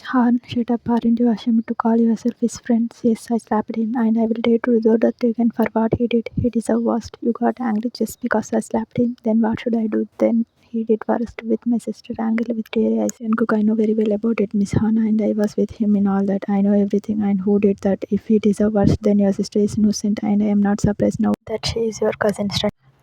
Han, shut up, aren't you ashamed to call yourself his friend? Yes, I slapped him, and I will dare to do that again for what he did. He deserved worst. You got angry just because I slapped him. Then what should I do? Then he did worst with my sister, angry with teary eyes. And Cook, I know very well about it, Miss Hannah, and I was with him in all that. I know everything, and who did that. If he deserved worst, then your sister is innocent, and I am not surprised now that she is your cousin.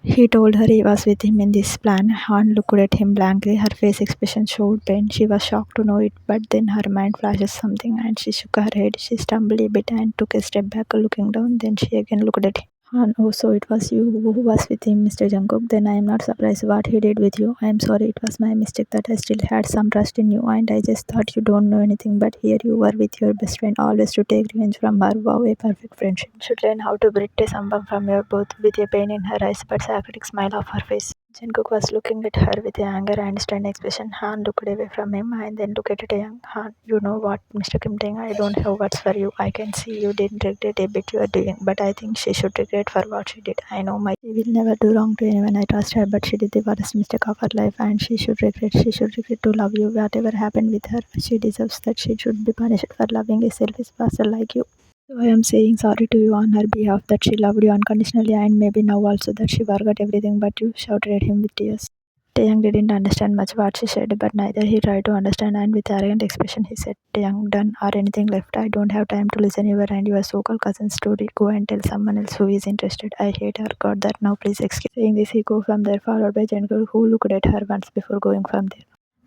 He told her he was with him in this plan. Han looked at him blankly. Her face expression showed pain. She was shocked to know it, but then her mind flashes something and she shook her head. She stumbled a bit and took a step back, looking down. Then she again looked at him. Han, oh, so it was you who was with him, Mr. Jungkook. Then I am not surprised what he did with you. I am sorry, it was my mistake that I still had some trust in you, and I just thought you don't know anything. But here you were with your best friend, always to take revenge from her. Wow, a perfect friendship. You should learn how to break someone from your both with a pain in her eyes, but sarcastic smile off her face. Jungkook was looking at her with an anger and strained expression. Han looked away from him and then looked at Taehyung. Han, you know what, Mr. Kim Tae, I don't have words for you. I can see you didn't regret a bit you are doing, but I think she should regret for what she did. I know my she will never do wrong to anyone. I trust her, but she did the worst mistake of her life, and she should regret. She should regret to love you. Whatever happened with her, she deserves that. She should be punished for loving a selfish bastard like you. So I am saying sorry to you on her behalf that she loved you unconditionally, and maybe now also that she forgot everything but you, shouted at him with tears. Taeyang didn't understand much what she said, but neither he tried to understand, and with arrogant expression he said, Taeyang, done or anything left. I don't have time to listen your and your so-called cousin's story. Go and tell someone else who is interested. I hate her. Got that now, please excuse. Saying this, he go from there, followed by Jungkook, who looked at her once before going from there.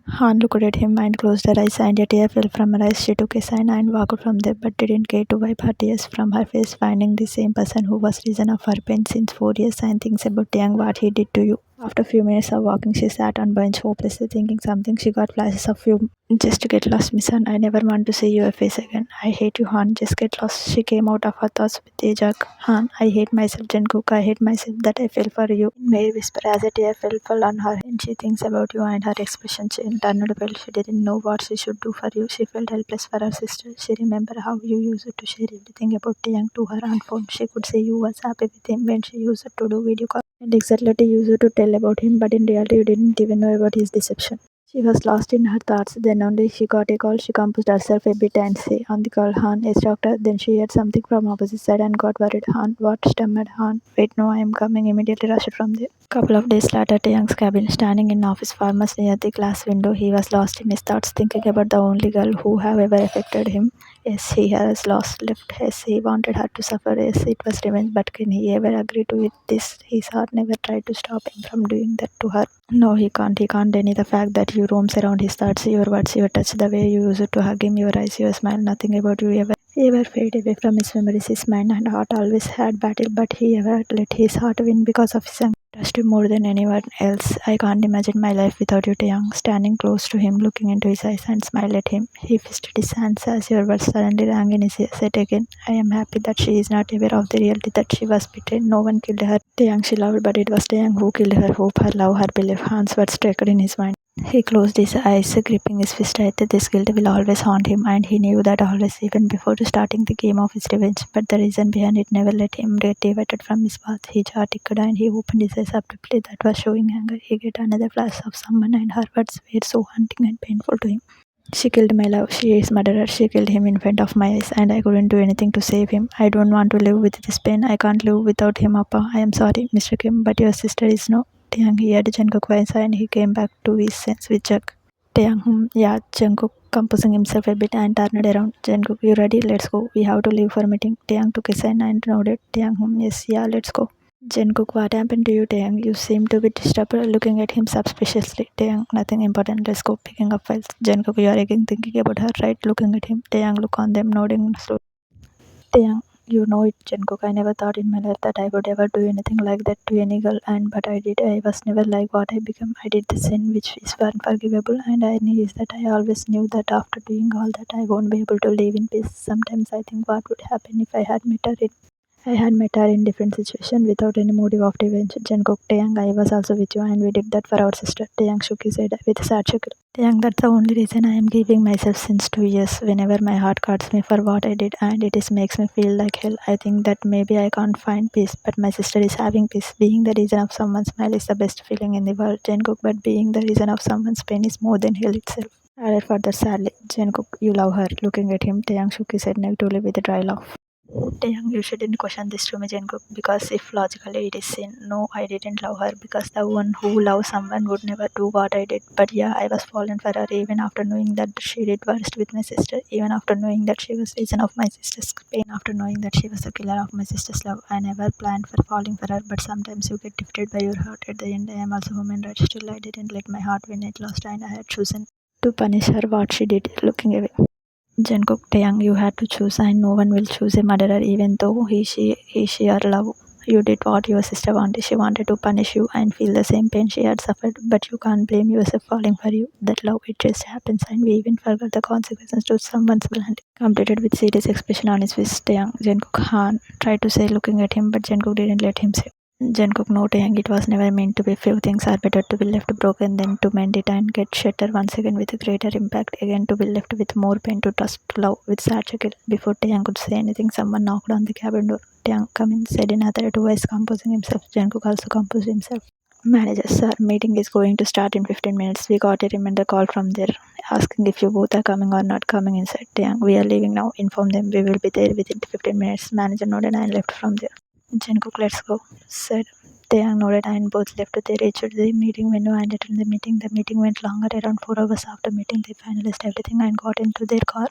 Han looked at him and closed her eyes, and a tear fell from her eyes. She took a sign and walked from there, but didn't care to wipe her tears from her face, finding the same person who was reason of her pain since 4 years, and thinks about Taeyang what he did to you. After a few minutes of walking, she sat on bench hopelessly thinking something. She got flashes of you. Just to get lost, Miss Han. I never want to see your face again. I hate you, Han. Just get lost. She came out of her thoughts with a jerk. Han, I hate myself, Jungkook. I hate myself that I fell for you. May whisper as a tear fell on her, and she thinks about you, and her expression turned pale. She didn't know what she should do for you. She felt helpless for her sister. She remembered how you used to share everything about Taeyang to her on phone. She could say you was happy with him when she used to do video call, and exactly used to tell about him, but in reality you didn't even know about his deception. She was lost in her thoughts. Then only she got a call. She composed herself a bit and said on the call, Han, yes doctor. Then she heard something from opposite side and got worried. Han, what? Stammered Han. Wait, no, I am coming. Immediately rushed from there. Couple of days later, Taeyang's cabin, standing in office farmers near the glass window, he was lost in his thoughts, thinking about the only girl who have ever affected him. Yes, he has lost left. Yes, he wanted her to suffer. Yes, it was revenge. But can he ever agree to it? This his heart never tried to stop him from doing that to her. No, he can't. He can't deny the fact that you roams around his thoughts, your words, your touch, the way you used to hug him, your eyes, your smile. Nothing about you ever fade away from his memories. His mind and heart always had battle, but he ever let his heart win because of his anger. Trust you more than anyone else. I can't imagine my life without you, Taeyang. Standing close to him, looking into his eyes and smiled at him. He fisted his hands as your words suddenly rang in his ear. Said again, I am happy that she is not aware of the reality that she was betrayed. No one killed her. Taeyang she loved, but it was Taeyang who killed her hope, her love, her belief. Hans words struck in his mind. He closed his eyes, gripping his fist tight. This guilt will always haunt him, and he knew that always, even before starting the game of his revenge. But the reason behind it never let him get diverted from his path. He jaw ticked and he opened his eyes abruptly. That was showing anger. He get another flash of someone, and her words were so haunting and painful to him. She killed my love. She is murderer. She killed him in front of my eyes, and I couldn't do anything to save him. I don't want to live with this pain. I can't live without him, Appa. I am sorry, Mr. Kim, but your sister is no. Taeyang heard Jungkook's voice and he came back to his sense with jerk. Taeyang, yeah, Jungkook, composing himself a bit and turned around. Jungkook, you ready? Let's go. We have to leave for meeting. Taeyang took a sign and nodded. Taeyang, yes, yeah, let's go. Jungkook, what happened to you, Taeyang? You seem to be disturbed, looking at him suspiciously. Taeyang, nothing important. Let's go. Picking up files. Jungkook, you are again thinking about her, right? Looking at him. Taeyang, look on them, nodding slowly. Taeyang, you know it, Jungkook. I never thought in my life that I would ever do anything like that to any girl, but I did. I was never like what I became. I did the sin which is unforgivable, and I knew is that I always knew that after doing all that I won't be able to live in peace. Sometimes I think what would happen if I had met her in different situation without any motive of revenge. Jungkook, Taeyang, I was also with you and we did that for our sister. Taeyang shook his head with a sad chuckle. Taeyang, that's the only reason I am giving myself since 2 years. Whenever my heart cuts me for what I did and makes me feel like hell, I think that maybe I can't find peace, but my sister is having peace. Being the reason of someone's smile is the best feeling in the world, Jungkook, but being the reason of someone's pain is more than hell itself. Added further sadly, Jungkook, you love her. Looking at him, Taeyang shook his head negatively with a dry laugh. Taeyang, you shouldn't question this to me, Jungkook, because if logically it is sin, no, I didn't love her because the one who loves someone would never do what I did. But yeah, I was fallen for her even after knowing that she did worst with my sister, even after knowing that she was reason of my sister's pain, after knowing that she was the killer of my sister's love. I never planned for falling for her, but sometimes you get defeated by your heart. At the end, I am also human, right? Still, I didn't let my heart win at last, and I had chosen to punish her what she did, looking away. Jungkook, Taeyang, you had to choose, and no one will choose a murderer, even though she, or love. You did what your sister wanted. She wanted to punish you and feel the same pain she had suffered, but you can't blame yourself falling for you. That love, it just happens, and we even forgot the consequences to someone's blind. Completed with serious expression on his face, Taeyang. Jungkook Han tried to say, looking at him, but Jungkook didn't let him say. Jungkook, no, Taeyang, it was never meant to be. Few things are better to be left broken than to mend it and get shattered once again with a greater impact, again to be left with more pain to trust to love with sad shackle. Before Taeyang could say anything, someone knocked on the cabin door. Taeyang, come in, said in authoritative voice, composing himself. Jungkook also composed himself. Manager, sir, meeting is going to start in 15 minutes. We got a reminder call from there asking if you both are coming or not coming inside. Taeyang, we are leaving now. Inform them we will be there within 15 minutes. Manager nodded and left from there. Jungkook, let's go, said. Taeyang nodded and both left. They reached the meeting venue and attended the meeting. The meeting went longer. Around 4 hours after meeting, they finalized everything and got into their car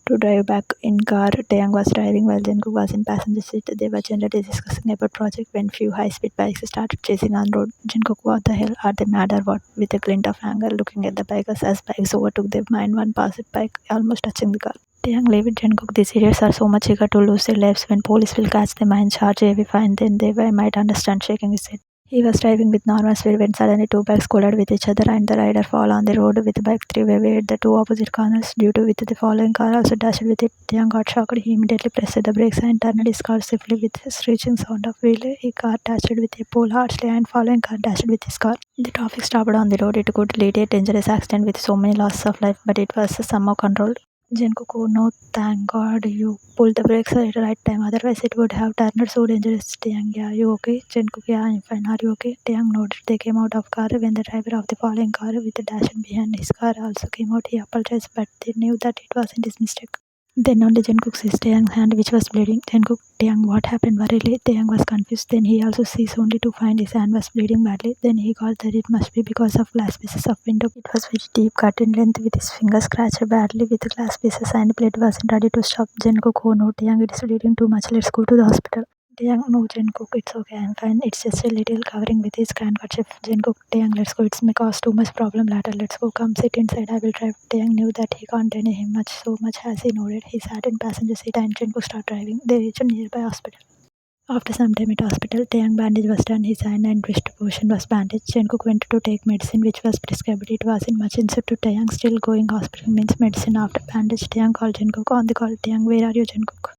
to drive back. In car, Taeyang was driving while Jungkook was in passenger seat. They were generally discussing about project when few high-speed bikes started chasing on road. Jungkook, what the hell, are they mad or what? With a glint of anger, looking at the bikers as bikes overtook them and one passed bike, almost touching the car. Taeyang, leave it, Jungkook. These idiots are so much eager to lose their lives. When police will catch them and charge heavy fine, then they might understand, shaking his head. He was driving with normal speed when suddenly two bikes collided with each other and the rider fell on the road with bike three-way at the two opposite corners. Due to it, the following car also dashed with it. Taeyang got shocked. He immediately pressed the brakes and turned his car swiftly with a screeching sound of wheel. A car dashed with a pole harshly and following car dashed with his car. The traffic stopped on the road. It could lead a dangerous accident with so many losses of life, but it was somehow controlled. Jungkook, oh no, thank God you pulled the brakes at the right time. Otherwise, it would have turned so dangerous. Taeyang, yeah, you okay? Jungkook, yeah, I'm fine. Are you okay? Taeyang nodded. They came out of car when the driver of the following car with the dash behind his car also came out. He apologized, but they knew that it wasn't his mistake. Then only Jungkook sees Taeyang's hand which was bleeding. Jungkook, Taeyang, what happened? Worriedly, Taeyang was confused. Then he also sees only to find his hand was bleeding badly. Then he got that it must be because of glass pieces of window. It was very deep cut in length with his finger scratched badly with the glass pieces and blood wasn't ready to stop. Jungkook, oh no, Taeyang, it is bleeding too much. Let's go to the hospital. Taeyang, no, Jungkook, it's okay, I'm fine. It's just a little covering with his handkerchief. Jungkook, Taeyang, let's go. It's may cause too much problem later. Let's go. Come sit inside. I will drive. Taeyang knew that he can't deny him much, so much as he nodded. He sat in passenger seat and Jungkook started driving. They reached a nearby hospital. After some time at hospital, Taeyang bandage was done. His hand and wrist portion was bandaged. Jungkook went to take medicine which was prescribed. It wasn't much instead to Taeyang. Still going hospital means medicine after bandage. Taeyang called Jungkook on the call. Taeyang, where are you, Jungkook?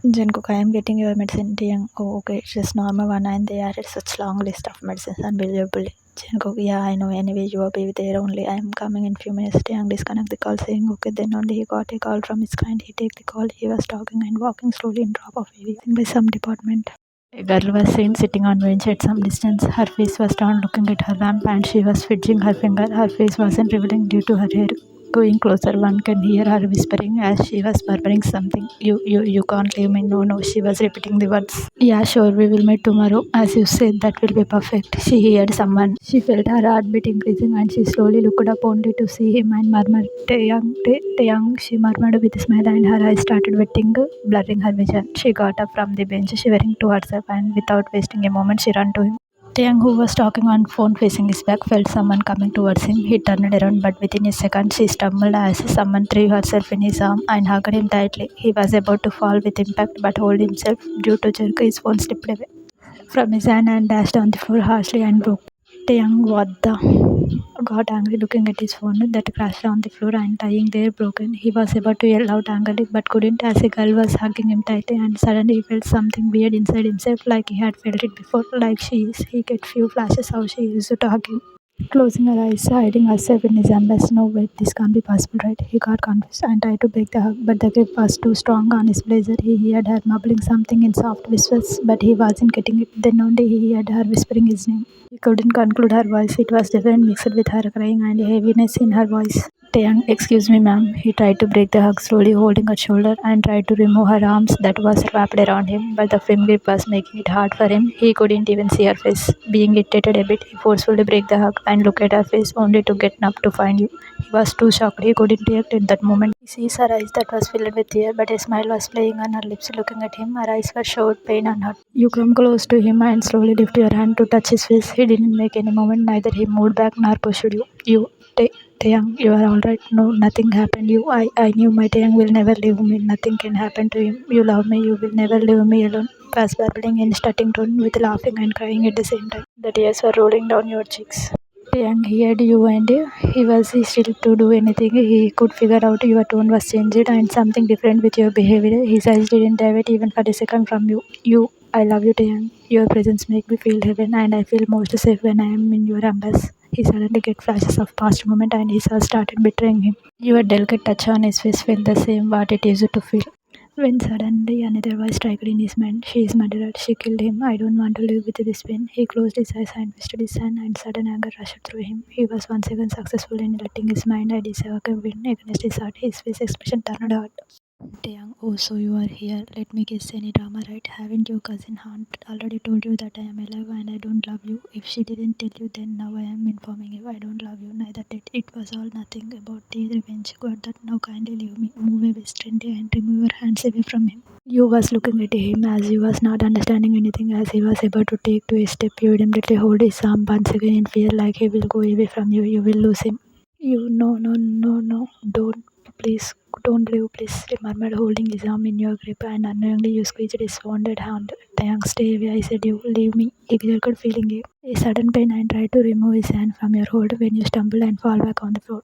Jungkook, I am getting your medicine. Taeyang, oh okay, it's just normal one and they added such long list of medicines, unbelievable. Jungkook, yeah, I know. Anyway, you will be there only. I am coming in few minutes. Taeyang disconnect the call saying okay. Then only he got a call from his client. He take the call. He was talking and walking slowly in drop of heavy by some department. A girl was seen sitting on bench at some distance. Her face was turned looking at her lamp and she was fidgeting her finger. Her face wasn't revealing due to her hair. Going closer, one can hear her whispering as she was murmuring something. You can't leave me. No, no, she was repeating the words. Yeah, sure, we will meet tomorrow. As you said, that will be perfect. She heard someone. She felt her heartbeat increasing and she slowly looked up only to see him and murmured, Taeyang, Taeyang, she murmured with a smile and her eyes started wetting, blurring her vision. She got up from the bench, shivering to herself, and without wasting a moment, she ran to him. Taeyang, who was talking on phone facing his back, felt someone coming towards him. He turned around, but within a second, she stumbled as someone threw herself in his arm and hugged him tightly. He was about to fall with impact, but hold himself due to jerk. His phone slipped away from his hand and dashed on the floor harshly and broke. Taeyang, what the? Got angry looking at his phone that crashed on the floor and tying there broken. He was about to yell out angrily but couldn't as a girl was hugging him tightly and suddenly he felt something weird inside himself like he had felt it before, like she is. He get few flashes how she used to hug him. Closing her eyes, hiding herself in his arms. No, wait, this can't be possible, right? He got confused and tried to break the hug, but the grip was too strong on his blazer. He heard her mumbling something in soft whispers, but he wasn't getting it. Then only he heard her whispering his name. He couldn't conclude her voice. It was different, mixed with her crying and heaviness in her voice. Taehyung, excuse me, ma'am. He tried to break the hug, slowly holding her shoulder and tried to remove her arms that was wrapped around him, but the firm grip was making it hard for him. He couldn't even see her face. Being irritated a bit, he forcefully broke the hug and looked at her face only to get up to find you. He was too shocked. He couldn't react in that moment. He sees her eyes that was filled with tears, but a smile was playing on her lips, looking at him. Her eyes were showed pain and hurt. You come close to him and slowly lift your hand to touch his face. He didn't make any movement. Neither he moved back nor pushed you. Taehyung, you are alright. No, nothing happened. I knew my Taehyung will never leave me. Nothing can happen to him. You love me. You will never leave me alone. Was babbling in starting tone with laughing and crying at the same time. The tears were rolling down your cheeks. Taehyung heard you and he was still to do anything. He could figure out your tone was changed and something different with your behavior. His eyes didn't divert even for a second from you. I love you, Taehyung. Your presence make me feel heaven and I feel most safe when I am in your embrace. He suddenly get flashes of past moment and his heart started betraying him. Your delicate touch on his face felt the same what it used to feel. When suddenly another voice struck in his mind, she is murdered, she killed him, I don't want to live with this pain. He closed his eyes and twisted his hand and sudden anger rushed through him. He was once again successful in letting his mind and his anger win against his heart. His face expression turned hard. Taeyang, oh, so you are here. Let me guess any drama, right? Haven't your cousin Aunt already told you that I am alive and I don't love you? If she didn't tell you, then now I am informing you. I don't love you, neither did. It was all nothing about the revenge. Got that? Now kindly leave me. Move away strangely and remove your hands away from him. You was looking at him as he was not understanding anything as he was about to take to a step. You immediately hold his arm once again in fear like he will go away from you. You will lose him. You no, don't please don't leave, please, he murmured, holding his arm in your grip, and unknowingly you squeezed his wounded hand. Taeyang, stay away, I said you leave me. He jerked, feeling a sudden pain and tried to remove his hand from your hold when you stumbled and fall back on the floor.